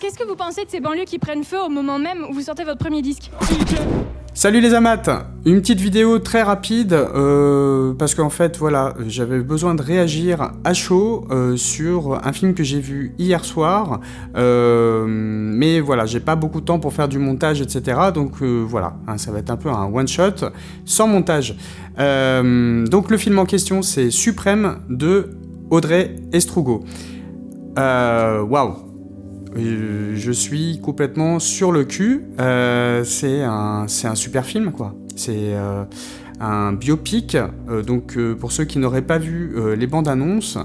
Qu'est-ce que vous pensez de ces banlieues qui prennent feu au moment même où vous sortez votre premier disque? Salut les amates, une petite vidéo très rapide parce qu'en fait voilà, j'avais besoin de réagir à chaud sur un film que j'ai vu hier soir, mais voilà, j'ai pas beaucoup de temps pour faire du montage, etc. Donc voilà, hein, ça va être un peu un one shot sans montage. Donc le film en question, c'est Suprême de Audrey Estrugo. Waouh. Je suis complètement sur le cul. C'est un super film, quoi. C'est un biopic. Donc, pour ceux qui n'auraient pas vu les bandes annonces,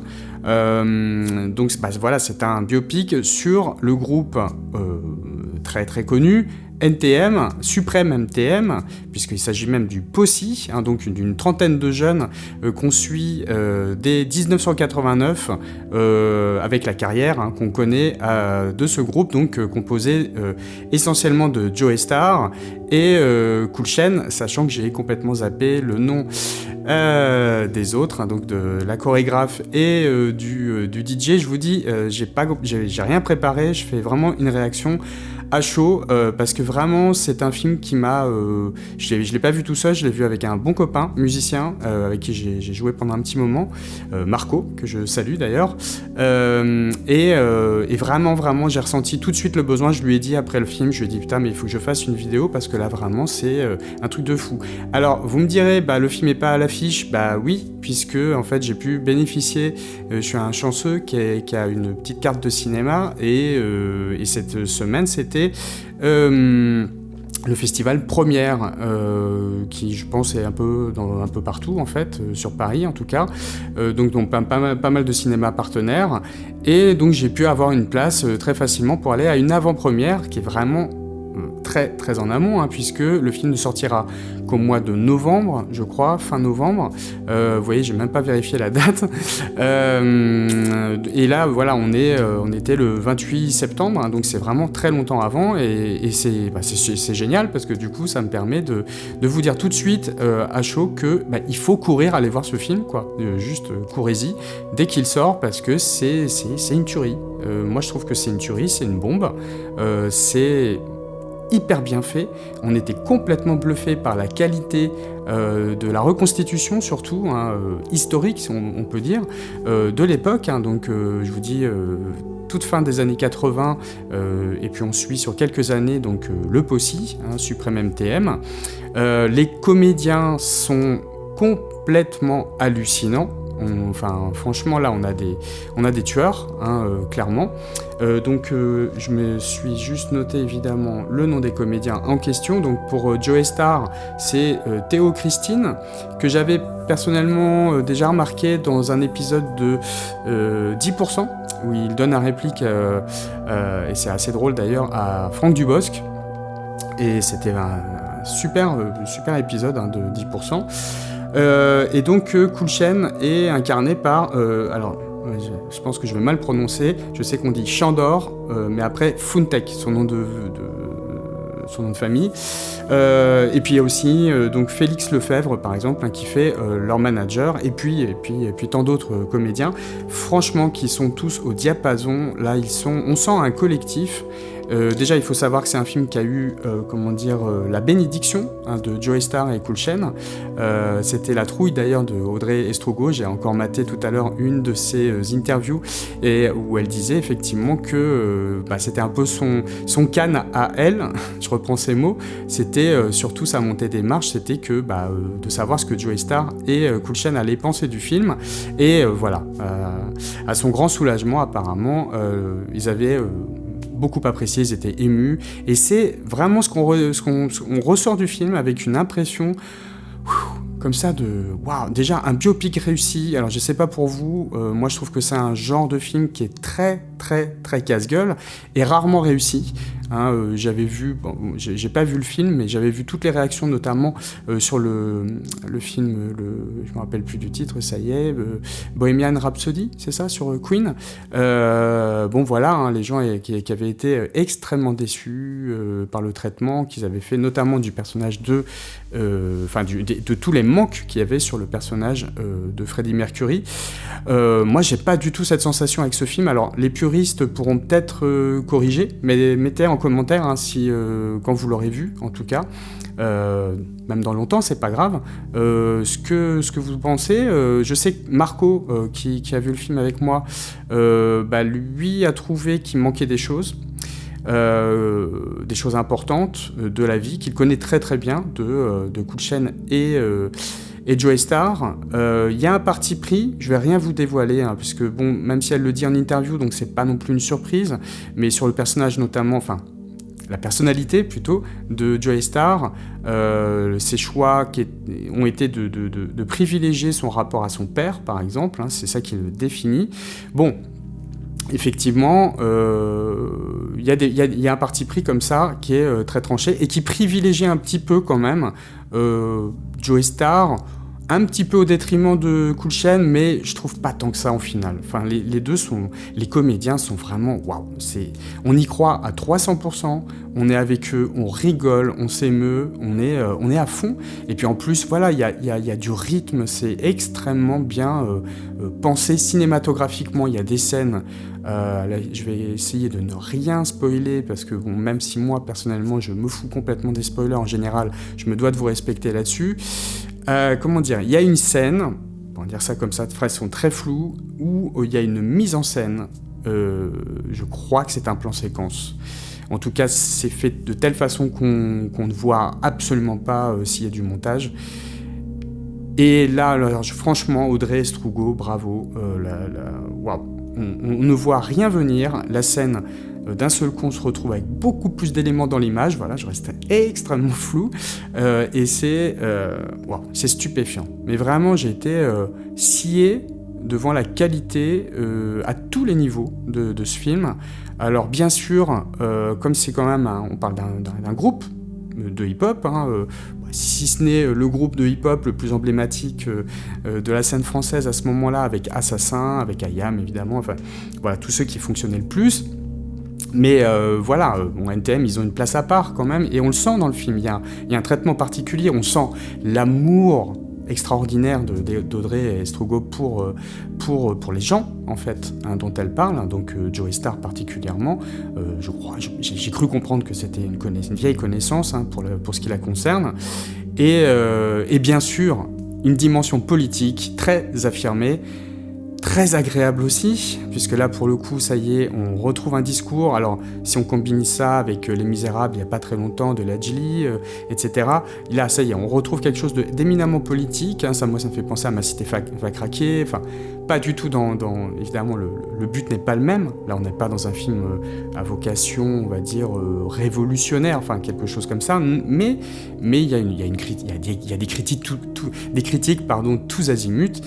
donc voilà, c'est un biopic sur le groupe très très connu. NTM, Suprême NTM, puisqu'il s'agit même du POSI, hein, donc d'une trentaine de jeunes qu'on suit dès 1989 avec la carrière hein, qu'on connaît de ce groupe, donc composé essentiellement de Joey Starr et Cool Chain, sachant que j'ai complètement zappé le nom des autres, hein, donc de la chorégraphe et du DJ. Je vous dis, j'ai rien préparé, je fais vraiment une réaction à chaud, parce que vraiment c'est un film qui m'a... je l'ai pas vu tout seul, je l'ai vu avec un bon copain, musicien, avec qui j'ai joué pendant un petit moment, Marco, que je salue d'ailleurs, et vraiment j'ai ressenti tout de suite le besoin. Je lui ai dit après le film, je lui ai dit putain mais il faut que je fasse une vidéo parce que là vraiment c'est un truc de fou. Alors vous me direz, bah le film est pas à l'affiche, bah oui, puisque en fait j'ai pu bénéficier, je suis un chanceux qui a une petite carte de cinéma, et cette semaine c'était le festival Première, qui je pense est un peu partout en fait, sur Paris en tout cas, donc pas mal de cinémas partenaires, et donc j'ai pu avoir une place très facilement pour aller à une avant-première qui est vraiment très très en amont, hein, puisque le film ne sortira qu'au mois de novembre, je crois, fin novembre. Vous voyez, j'ai même pas vérifié la date. Et là, voilà, on était le 28 septembre, hein, donc c'est vraiment très longtemps avant, et c'est génial parce que du coup, ça me permet de vous dire tout de suite à chaud que il faut courir aller voir ce film, quoi. Juste courez-y dès qu'il sort parce que c'est une tuerie. Moi, je trouve que c'est une tuerie, c'est une bombe. C'est hyper bien fait, on était complètement bluffé par la qualité de la reconstitution, surtout hein, historique, on peut dire, de l'époque, hein, donc je vous dis toute fin des années 80, et puis on suit sur quelques années donc le POSI, hein, Suprême MTM. Les comédiens sont complètement hallucinants. Franchement, là, on a des tueurs, hein, clairement. Donc, je me suis juste noté, évidemment, le nom des comédiens en question. Donc, pour Joey Starr, c'est Théo Christine, que j'avais personnellement déjà remarqué dans un épisode de 10%, où il donne la réplique, et c'est assez drôle d'ailleurs, à Franck Dubosc. Et c'était un super épisode hein, de 10%. Et donc Cool Chain est incarné par alors je pense que je vais mal prononcer, je sais qu'on dit Chandor, mais après Funtek, son nom de famille, et puis il y a aussi donc Félix Lefebvre par exemple, hein, qui fait leur manager, et puis tant d'autres comédiens, franchement qui sont tous au diapason. Là on sent un collectif. Déjà, il faut savoir que c'est un film qui a eu, la bénédiction hein, de Joey Starr et Cool Chain. C'était la trouille d'ailleurs de Audrey Estrugo. J'ai encore maté tout à l'heure une de ses interviews, et où elle disait effectivement que c'était un peu son canne à elle. Je reprends ces mots. C'était surtout sa montée des marches. C'était que de savoir ce que Joey Starr et Cool Chain allaient penser du film. Et voilà, à son grand soulagement, apparemment, ils avaient beaucoup apprécié, ils étaient émus, et c'est vraiment ce qu'on ressort du film avec une impression comme ça de waouh, déjà un biopic réussi. Alors je sais pas pour vous, moi je trouve que c'est un genre de film qui est très très très casse-gueule et rarement réussi. hein, j'avais vu, bon, j'ai pas vu le film, mais j'avais vu toutes les réactions, notamment sur le film, je me rappelle plus du titre, ça y est, Bohemian Rhapsody, c'est ça, sur Queen. Bon voilà, hein, les gens qui avaient été extrêmement déçus par le traitement qu'ils avaient fait, notamment du personnage de tous les manques qu'il y avait sur le personnage de Freddie Mercury. Moi, j'ai pas du tout cette sensation avec ce film. Alors, les puristes pourront peut-être corriger, mais mettez en commentaire hein, si, quand vous l'aurez vu, en tout cas. Même dans longtemps, c'est pas grave. Ce que vous pensez, je sais que Marco, qui a vu le film avec moi, lui a trouvé qu'il manquait des choses importantes de la vie, qu'il connaît très très bien, de Cool Chain et Joey Starr. Il y a un parti pris, je vais rien vous dévoiler, hein, puisque bon, même si elle le dit en interview, donc c'est pas non plus une surprise, mais sur le personnage notamment, enfin, la personnalité plutôt de Joey Starr, ses choix ont été de privilégier son rapport à son père, par exemple, hein, c'est ça qui le définit. Bon, effectivement, il y a un parti pris comme ça qui est très tranché et qui privilégie un petit peu quand même Joey Starr, un petit peu au détriment de Cool Chain, mais je trouve pas tant que ça en finale. Enfin, les comédiens sont vraiment waouh. On y croit à 300%. On est avec eux, on rigole, on s'émeut, on est à fond. Et puis en plus, voilà, il y a du rythme. C'est extrêmement bien pensé cinématographiquement. Il y a des scènes. Là, je vais essayer de ne rien spoiler parce que bon, même si moi personnellement je me fous complètement des spoilers en général, je me dois de vous respecter là-dessus. Comment dire, il y a une scène, on va dire ça comme ça, de façon très floue, où il y a une mise en scène, je crois que c'est un plan séquence. En tout cas, c'est fait de telle façon qu'on ne voit absolument pas s'il y a du montage. Et là, alors, franchement, Audrey Estrugo, bravo, waouh. On ne voit rien venir, la scène d'un seul coup on se retrouve avec beaucoup plus d'éléments dans l'image, voilà, je reste extrêmement flou, et c'est stupéfiant. Mais vraiment j'ai été scié devant la qualité à tous les niveaux de ce film. Alors bien sûr, comme c'est quand même, on parle d'un groupe de hip-hop, hein, si ce n'est le groupe de hip-hop le plus emblématique de la scène française à ce moment-là, avec Assassin, avec IAM évidemment, enfin voilà, tous ceux qui fonctionnaient le plus. Mais NTM, ils ont une place à part quand même, et on le sent dans le film, il y a un traitement particulier, on sent l'amour extraordinaire d'Audrey Estrugo pour les gens, en fait, hein, dont elle parle, hein, donc Joey Starr particulièrement. Je crois, j'ai cru comprendre que c'était une vieille connaissance hein, pour ce qui la concerne. Et bien sûr, une dimension politique très affirmée, très agréable aussi, puisque là, pour le coup, ça y est, on retrouve un discours. Alors, si on combine ça avec Les Misérables, il n'y a pas très longtemps, de Ladjli, etc., là, ça y est, on retrouve quelque chose d'éminemment politique. Hein, moi, ça me fait penser à Ma Cité va craquer. Enfin, pas du tout évidemment, le but n'est pas le même. Là, on n'est pas dans un film à vocation, on va dire, révolutionnaire, enfin, quelque chose comme ça. Mais il y a des critiques, des critiques, tous azimuts.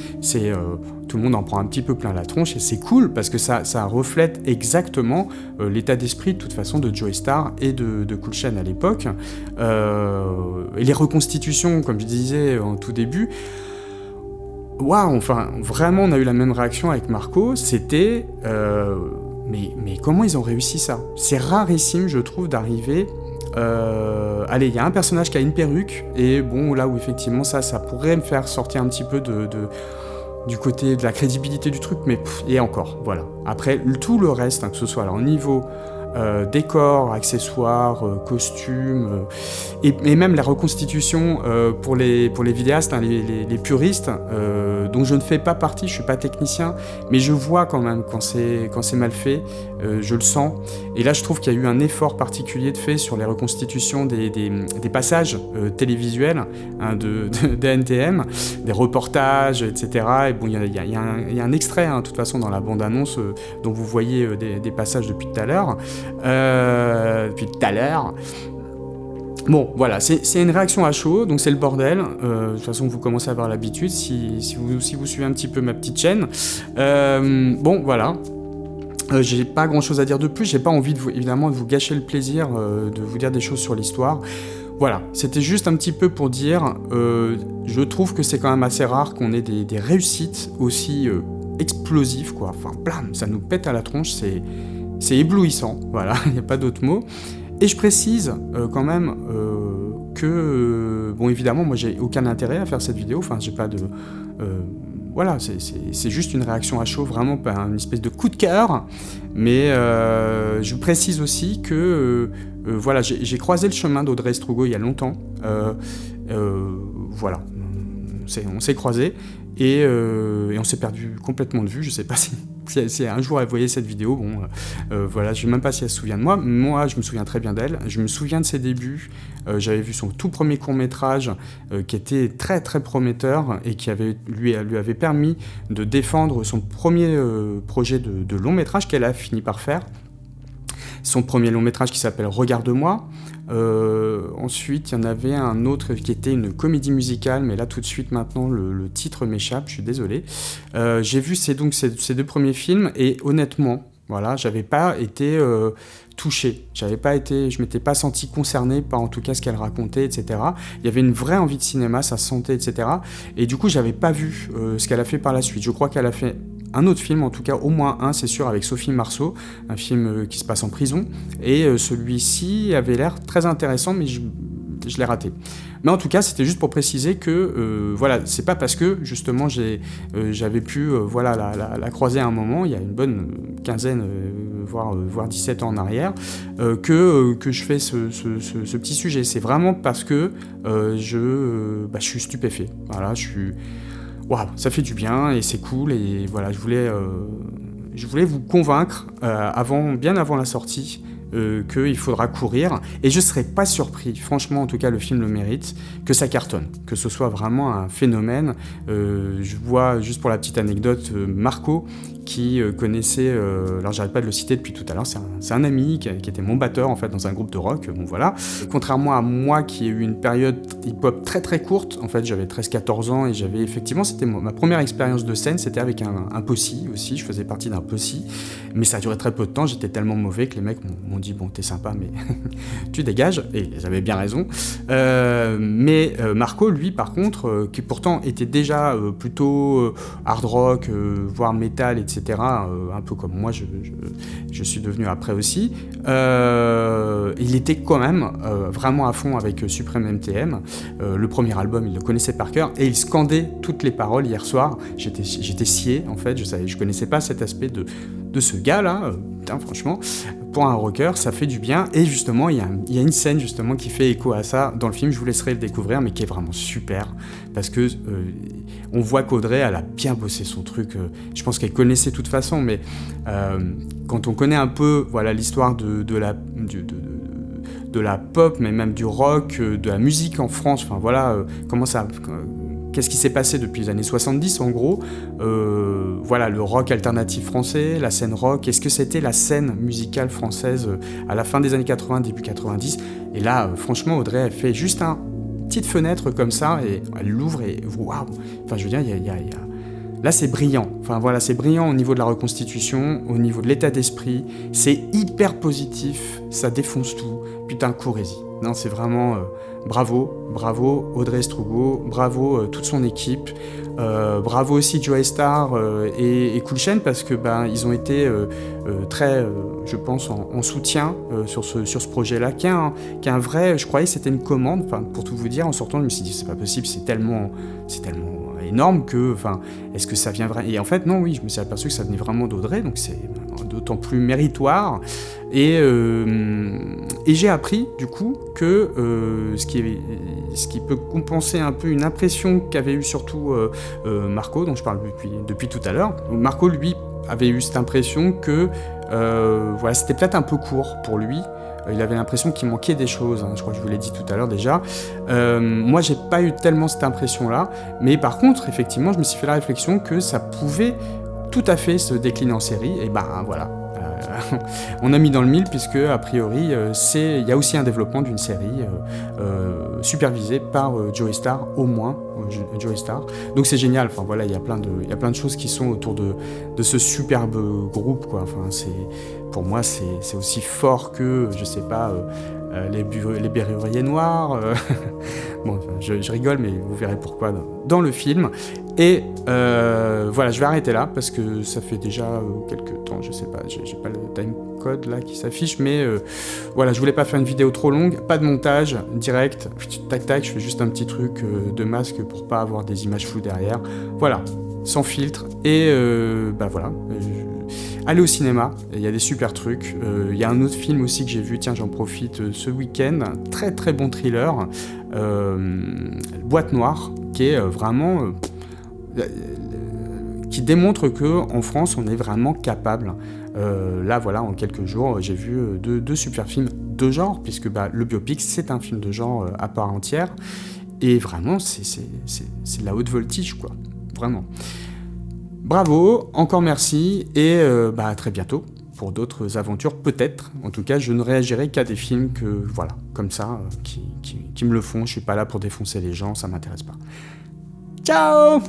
Tout le monde en prend un petit peu plein la tronche et c'est cool parce que ça reflète exactement l'état d'esprit de toute façon de Joey Starr et de Cool Chain à l'époque. Et les reconstitutions, comme je disais en tout début, waouh, enfin vraiment on a eu la même réaction avec Marco, c'était mais comment ils ont réussi ça ? C'est rarissime je trouve d'arriver. Allez, il y a un personnage qui a une perruque et bon là où effectivement ça pourrait me faire sortir un petit peu du côté de la crédibilité du truc, mais et encore, voilà. Après, tout le reste, hein, que ce soit alors, au niveau décor, accessoires, costumes, et même la reconstitution pour les vidéastes, hein, les puristes, dont je ne fais pas partie, je suis pas technicien, mais je vois quand même quand c'est mal fait, je le sens. Et là, je trouve qu'il y a eu un effort particulier de fait sur les reconstitutions des passages télévisuels hein, des NTM, des reportages, etc. Et bon, il y a un extrait, hein, de toute façon, dans la bande-annonce dont vous voyez des passages depuis tout à l'heure. Bon, voilà, c'est une réaction à chaud, donc c'est le bordel. De toute façon, vous commencez à avoir l'habitude si vous suivez un petit peu ma petite chaîne. Bon, voilà. J'ai pas grand chose à dire de plus, j'ai pas envie évidemment de vous gâcher le plaisir de vous dire des choses sur l'histoire. Voilà, c'était juste un petit peu pour dire, je trouve que c'est quand même assez rare qu'on ait des réussites aussi explosives, quoi. Enfin, blam, ça nous pète à la tronche, c'est éblouissant, voilà, il n'y a pas d'autre mot. Et je précise quand même que, bon, évidemment, moi j'ai aucun intérêt à faire cette vidéo, enfin, j'ai pas de... voilà, c'est juste une réaction à chaud, vraiment pas une espèce de coup de cœur. Mais je précise aussi que voilà, j'ai croisé le chemin d'Audrey Strugo il y a longtemps. Voilà, on s'est croisés et on s'est perdu complètement de vue. Je sais pas si un jour elle voyait cette vidéo, bon, voilà, je sais même pas si elle se souvient de moi. Moi, je me souviens très bien d'elle. Je me souviens de ses débuts. J'avais vu son tout premier court-métrage qui était très très prometteur et qui lui avait permis de défendre son premier projet de long-métrage qu'elle a fini par faire. Son premier long-métrage qui s'appelle Regarde-moi. Ensuite, il y en avait un autre qui était une comédie musicale, mais là tout de suite maintenant le titre m'échappe, je suis désolé. J'ai vu ces deux premiers films et honnêtement, voilà, j'avais pas été touché, je m'étais pas senti concerné par en tout cas ce qu'elle racontait, etc. Il y avait une vraie envie de cinéma, ça se sentait, etc. Et du coup, j'avais pas vu ce qu'elle a fait par la suite. Je crois qu'elle a fait un autre film, en tout cas au moins un, c'est sûr, avec Sophie Marceau, un film qui se passe en prison, et celui-ci avait l'air très intéressant, mais je l'ai raté. Mais en tout cas, c'était juste pour préciser que, voilà, c'est pas parce que, justement, j'avais pu voilà, la croiser à un moment, il y a une bonne quinzaine, voire 17 ans en arrière, que je fais ce petit sujet. C'est vraiment parce que je suis stupéfait. Voilà, waouh, ça fait du bien et c'est cool et voilà, je voulais vous convaincre bien avant la sortie qu'il faudra courir et je serais pas surpris, franchement en tout cas le film le mérite, que ça cartonne, que ce soit vraiment un phénomène. Je vois, juste pour la petite anecdote, Marco qui connaissait, alors j'arrête pas de le citer depuis tout à l'heure, c'est un ami qui était mon batteur en fait dans un groupe de rock, bon voilà. Contrairement à moi qui ai eu une période hip-hop très très courte, en fait j'avais 13-14 ans et j'avais effectivement, c'était ma première expérience de scène, c'était avec un posse aussi, je faisais partie d'un posse, mais ça a duré très peu de temps, j'étais tellement mauvais que les mecs m'ont dit bon t'es sympa mais tu dégages, et ils avaient bien raison. Mais Marco lui par contre, qui pourtant était déjà plutôt hard rock, voire metal, etc., un peu comme moi je suis devenu après aussi, il était quand même vraiment à fond avec Supreme MTM. Le premier album il le connaissait par cœur et il scandait toutes les paroles. Hier soir j'étais scié en fait, je connaissais pas cet aspect de ce gars là, putain franchement pour un rocker ça fait du bien. Et justement il y a une scène justement qui fait écho à ça dans le film, je vous laisserai le découvrir, mais qui est vraiment super parce que on voit qu'Audrey elle a bien bossé son truc, je pense qu'elle connaissait de toute façon, mais quand on connaît un peu voilà l'histoire de la pop, mais même du rock, de la musique en France, enfin voilà, qu'est-ce qui s'est passé depuis les années 70 en gros, voilà, le rock alternatif français, la scène rock, est-ce que c'était la scène musicale française à la fin des années 80, début 90, et là franchement Audrey elle fait juste une petite fenêtre comme ça, et elle l'ouvre et waouh, enfin je veux dire, là c'est brillant, enfin voilà, c'est brillant au niveau de la reconstitution, au niveau de l'état d'esprit, c'est hyper positif, ça défonce tout, putain courez-y, non c'est vraiment... Bravo Audrey Strugo, bravo toute son équipe, bravo aussi Joey Star et Cool Chain parce que ils ont été très, je pense, en soutien sur ce projet-là, qui est un vrai, je croyais que c'était une commande, pour tout vous dire, en sortant je me suis dit c'est pas possible, c'est tellement énorme que, est-ce que ça vient vraiment... Et en fait non, oui, je me suis aperçu que ça venait vraiment d'Audrey, donc c'est d'autant plus méritoire. Et j'ai appris du coup que ce qui peut compenser un peu une impression qu'avait eu surtout Marco, dont je parle depuis tout à l'heure. Marco lui avait eu cette impression que voilà, c'était peut-être un peu court pour lui. Il avait l'impression qu'il manquait des choses, je crois que je vous l'ai dit tout à l'heure déjà. Moi, j'ai pas eu tellement cette impression-là, mais par contre, effectivement, je me suis fait la réflexion que ça pouvait tout à fait se décliner en série, et voilà. On a mis dans le mille puisque, a priori, il y a aussi un développement d'une série supervisée par Joey Star, au moins, Joey Star. Donc c'est génial, enfin voilà, il y a plein de choses qui sont autour de ce superbe groupe, quoi. Enfin, pour moi, c'est aussi fort que, je sais pas, les Berruriers Noirs. Bon, enfin, je rigole, mais vous verrez pourquoi dans le film. Et voilà, je vais arrêter là parce que ça fait déjà quelques temps, je sais pas, j'ai pas le time code là qui s'affiche, mais voilà, je voulais pas faire une vidéo trop longue, pas de montage, direct, tac tac, je fais juste un petit truc de masque pour pas avoir des images floues derrière. Voilà, sans filtre. Et bah voilà. Allez au cinéma, il y a des super trucs. Il y a un autre film aussi que j'ai vu, tiens, j'en profite ce week-end, un très très bon thriller, Boîte Noire, qui est vraiment qui démontre que en France on est vraiment capable. Là voilà, en quelques jours j'ai vu deux super films de genre, puisque le biopic c'est un film de genre à part entière, et vraiment c'est de la haute voltige, quoi, vraiment. Bravo, encore merci, et à très bientôt pour d'autres aventures, peut-être. En tout cas, je ne réagirai qu'à des films que, voilà, comme ça, qui me le font. Je suis pas là pour défoncer les gens, ça m'intéresse pas. Ciao!